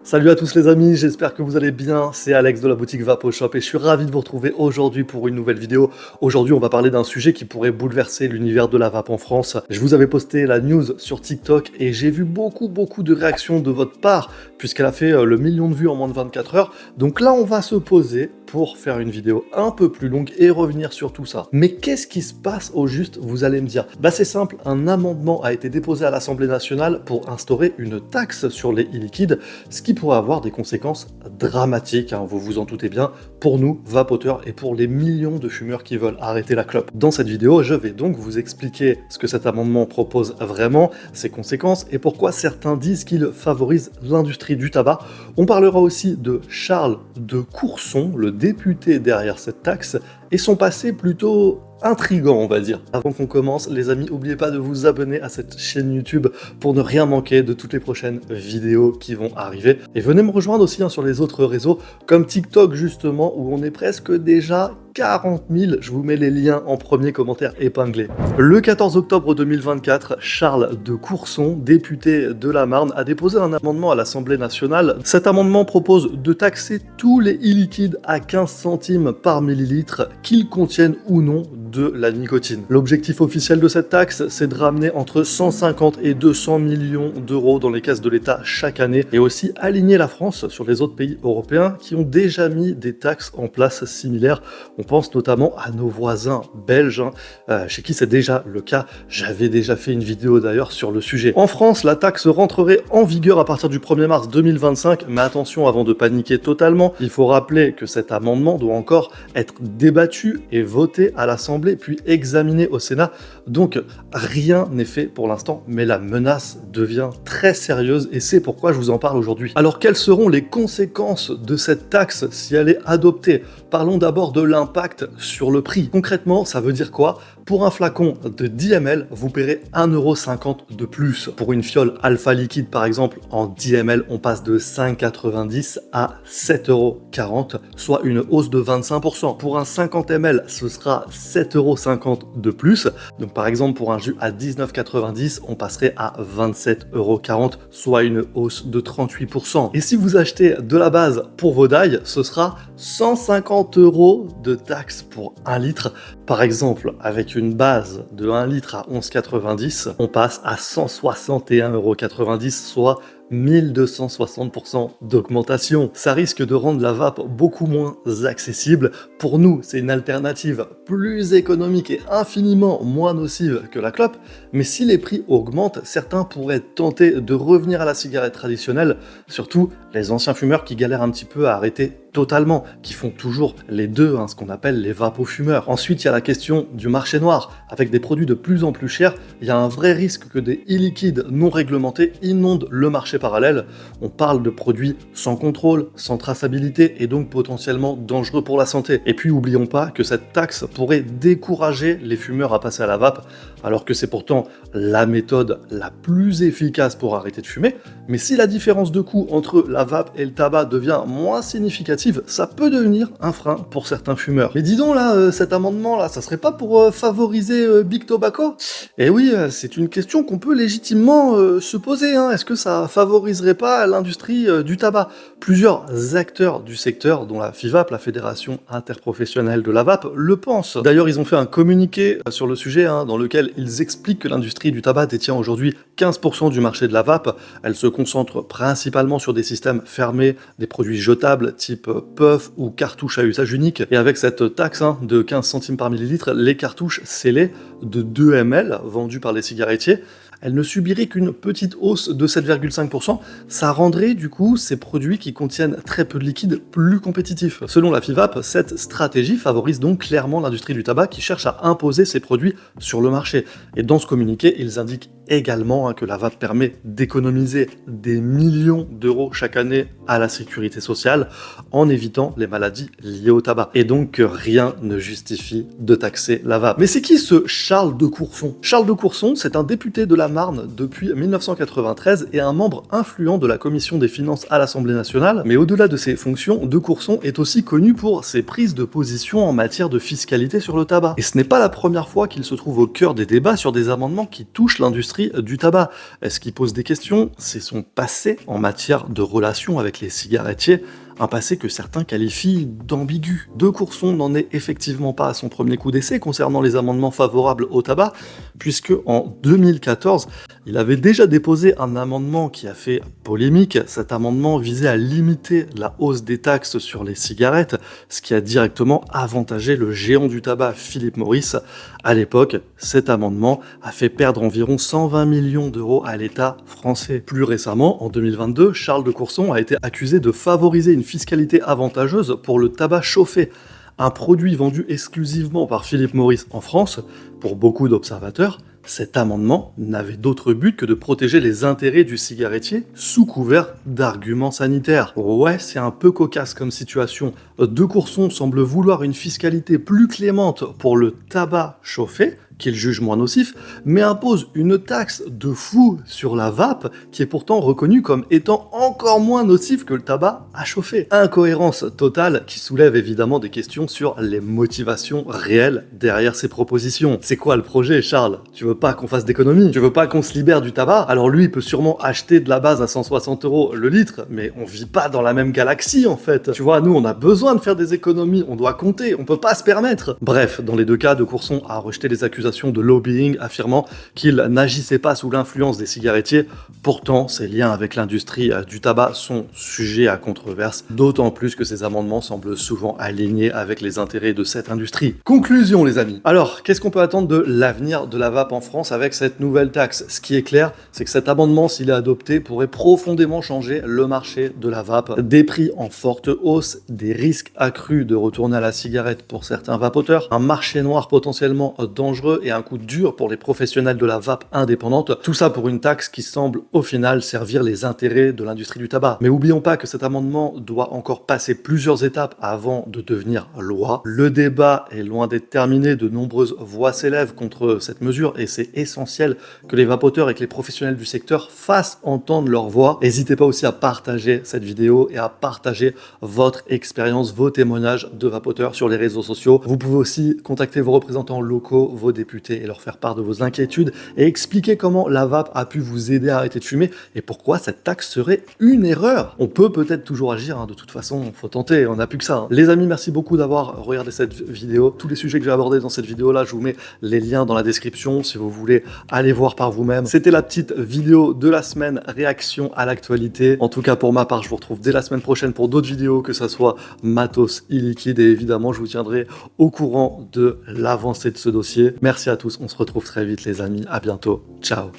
Salut à tous les amis, j'espère que vous allez bien, c'est Alex de la boutique Vapo Shop et je suis ravi de vous retrouver aujourd'hui pour une nouvelle vidéo. Aujourd'hui on va parler d'un sujet qui pourrait bouleverser l'univers de la vape en France. Je vous avais posté la news sur TikTok et j'ai vu beaucoup de réactions de votre part puisqu'elle a fait le million de vues en moins de 24 heures. Donc là on va se poser pour faire une vidéo un peu plus longue et revenir sur tout ça. Mais qu'est-ce qui se passe au juste, vous allez me dire? Bah c'est simple, un amendement a été déposé à l'Assemblée nationale pour instaurer une taxe sur les e-liquides, ce qui pourrait avoir des conséquences dramatiques, hein, vous vous en doutez bien, pour nous, vapoteurs, et pour les millions de fumeurs qui veulent arrêter la clope. Dans cette vidéo, je vais donc vous expliquer ce que cet amendement propose vraiment, ses conséquences, et pourquoi certains disent qu'il favorise l'industrie du tabac. On parlera aussi de Charles de Courson, le député derrière cette taxe, et son passé plutôt intriguant, on va dire. Avant qu'on commence, les amis, n'oubliez pas de vous abonner à cette chaîne YouTube pour ne rien manquer de toutes les prochaines vidéos qui vont arriver. Et venez me rejoindre aussi sur les autres réseaux, comme TikTok justement, où on est presque déjà 40 000, je vous mets les liens en premier commentaire épinglé. Le 14 octobre 2024, Charles de Courson, député de la Marne, a déposé un amendement à l'Assemblée nationale. Cet amendement propose de taxer tous les e-liquides à 15 centimes par millilitre, qu'ils contiennent ou non de la nicotine. L'objectif officiel de cette taxe, c'est de ramener entre 150 et 200 millions d'euros dans les caisses de l'État chaque année, et aussi aligner la France sur les autres pays européens qui ont déjà mis des taxes en place similaires. On pense notamment à nos voisins belges, chez qui c'est déjà le cas. J'avais déjà fait une vidéo d'ailleurs sur le sujet. En France, la taxe rentrerait en vigueur à partir du 1er mars 2025, mais attention, avant de paniquer totalement, il faut rappeler que cet amendement doit encore être débattu et voté à l'Assemblée, puis examiné au Sénat. Donc rien n'est fait pour l'instant, mais la menace devient très sérieuse et c'est pourquoi je vous en parle aujourd'hui. Alors quelles seront les conséquences de cette taxe si elle est adoptée? Parlons d'abord de l'impact sur le prix. Concrètement, ça veut dire quoi? Pour un flacon de 10 ml, vous paierez 1,50 € de plus. Pour une fiole alpha liquide par exemple, en 10 ml, on passe de 5,90 à 7,40 €, soit une hausse de 25%. Pour un 50 ml, ce sera 7,50 € de plus. Donc par exemple, pour un jus à 19,90, on passerait à 27,40 €, soit une hausse de 38%. Et si vous achetez de la base pour vos dailles, ce sera 150 € de taxe pour 1 litre. Par exemple, avec une base de 1 litre à 11,90, on passe à 161,90 €, soit 1260% d'augmentation. Ça risque de rendre la vape beaucoup moins accessible. Pour nous, c'est une alternative plus économique et infiniment moins nocive que la clope, mais si les prix augmentent, certains pourraient tenter de revenir à la cigarette traditionnelle, surtout les anciens fumeurs qui galèrent un petit peu à arrêter totalement, qui font toujours les deux, ce qu'on appelle les vapofumeurs. Ensuite, il y a la question du marché noir. Avec des produits de plus en plus chers, il y a un vrai risque que des e-liquides non réglementés inondent le marché parallèle. On parle de produits sans contrôle, sans traçabilité et donc potentiellement dangereux pour la santé. Et puis, n'oublions pas que cette taxe pourrait décourager les fumeurs à passer à la vape, alors que c'est pourtant la méthode la plus efficace pour arrêter de fumer. Mais si la différence de coût entre la vape et le tabac devient moins significative, ça peut devenir un frein pour certains fumeurs. Mais dis donc là, cet amendement là, ça serait pas pour favoriser Big Tobacco? Eh oui, c'est une question qu'on peut légitimement se poser. Est-ce que ça favoriserait pas l'industrie du tabac? Plusieurs acteurs du secteur, dont la FIVAP, la Fédération interprofessionnelle de la vape, le pensent. D'ailleurs, ils ont fait un communiqué sur le sujet, dans lequel ils expliquent que l'industrie du tabac détient aujourd'hui 15% du marché de la vape. Elle se concentre principalement sur des systèmes fermés, des produits jetables type puff ou cartouches à usage unique. Et avec cette taxe de 15 centimes par millilitre, les cartouches scellées de 2 ml vendues par les cigarettiers, elle ne subirait qu'une petite hausse de 7,5%. Ça rendrait du coup ces produits qui contiennent très peu de liquide plus compétitifs. Selon la FIVAP, cette stratégie favorise donc clairement l'industrie du tabac qui cherche à imposer ses produits sur le marché. Et dans ce communiqué, ils indiquent également que la vape permet d'économiser des millions d'euros chaque année à la sécurité sociale en évitant les maladies liées au tabac. Et donc que rien ne justifie de taxer la vape. Mais c'est qui ce Charles de Courson? Charles de Courson, c'est un député de la Marne depuis 1993 et un membre influent de la commission des finances à l'Assemblée nationale. Mais au-delà de ses fonctions, de Courson est aussi connu pour ses prises de position en matière de fiscalité sur le tabac. Et ce n'est pas la première fois qu'il se trouve au cœur des débats sur des amendements qui touchent l'industrie l'industrie du tabac. Est-ce qu'il pose des questions? C'est son passé en matière de relations avec les cigarettiers, un passé que certains qualifient d'ambigu. De Courson n'en est effectivement pas à son premier coup d'essai concernant les amendements favorables au tabac, puisque en 2014, il avait déjà déposé un amendement qui a fait polémique. Cet amendement visait à limiter la hausse des taxes sur les cigarettes, ce qui a directement avantagé le géant du tabac Philip Morris. À l'époque, cet amendement a fait perdre environ 120 millions d'euros à l'État français. Plus récemment, en 2022, Charles de Courson a été accusé de favoriser une fiscalité avantageuse pour le tabac chauffé, un produit vendu exclusivement par Philip Morris en France. Pour beaucoup d'observateurs, cet amendement n'avait d'autre but que de protéger les intérêts du cigarettier sous couvert d'arguments sanitaires. Ouais, c'est un peu cocasse comme situation. De Courson semble vouloir une fiscalité plus clémente pour le tabac chauffé, qu'il juge moins nocif, mais impose une taxe de fou sur la vape, qui est pourtant reconnue comme étant encore moins nocif que le tabac à chauffer. Incohérence totale qui soulève évidemment des questions sur les motivations réelles derrière ces propositions. C'est quoi le projet, Charles? Tu veux pas qu'on fasse d'économie? Tu veux pas qu'on se libère du tabac? Alors lui, il peut sûrement acheter de la base à 160 € le litre, mais on vit pas dans la même galaxie en fait. Tu vois, nous on a besoin de faire des économies, on doit compter, on peut pas se permettre. Bref, dans les deux cas, De Courson a rejeté les accusations de lobbying, affirmant qu'il n'agissait pas sous l'influence des cigarettiers. Pourtant, ses liens avec l'industrie du tabac sont sujets à controverse, d'autant plus que ces amendements semblent souvent alignés avec les intérêts de cette industrie. Conclusion, les amis. Alors, qu'est-ce qu'on peut attendre de l'avenir de la vape en France avec cette nouvelle taxe? Ce qui est clair, c'est que cet amendement, s'il est adopté, pourrait profondément changer le marché de la vape. Des prix en forte hausse, des risques accrus de retourner à la cigarette pour certains vapoteurs, un marché noir potentiellement dangereux et un coup dur pour les professionnels de la vape indépendante. Tout ça pour une taxe qui semble au final servir les intérêts de l'industrie du tabac. Mais oublions pas que cet amendement doit encore passer plusieurs étapes avant de devenir loi. Le débat est loin d'être terminé, de nombreuses voix s'élèvent contre cette mesure et c'est essentiel que les vapoteurs et que les professionnels du secteur fassent entendre leur voix. N'hésitez pas aussi à partager cette vidéo et à partager votre expérience, vos témoignages de vapoteurs sur les réseaux sociaux. Vous pouvez aussi contacter vos représentants locaux, vos députés et leur faire part de vos inquiétudes et expliquer comment la vape a pu vous aider à arrêter de fumer et pourquoi cette taxe serait une erreur. On peut peut-être toujours agir, de toute façon, faut tenter, on n'a plus que ça. Les amis, merci beaucoup d'avoir regardé cette vidéo. Tous les sujets que j'ai abordés dans cette vidéo-là, je vous mets les liens dans la description si vous voulez aller voir par vous-même. C'était la petite vidéo de la semaine, réaction à l'actualité. En tout cas, pour ma part, je vous retrouve dès la semaine prochaine pour d'autres vidéos, que ça soit matos illiquide, et évidemment, je vous tiendrai au courant de l'avancée de ce dossier. Merci à tous, on se retrouve très vite les amis, à bientôt, ciao.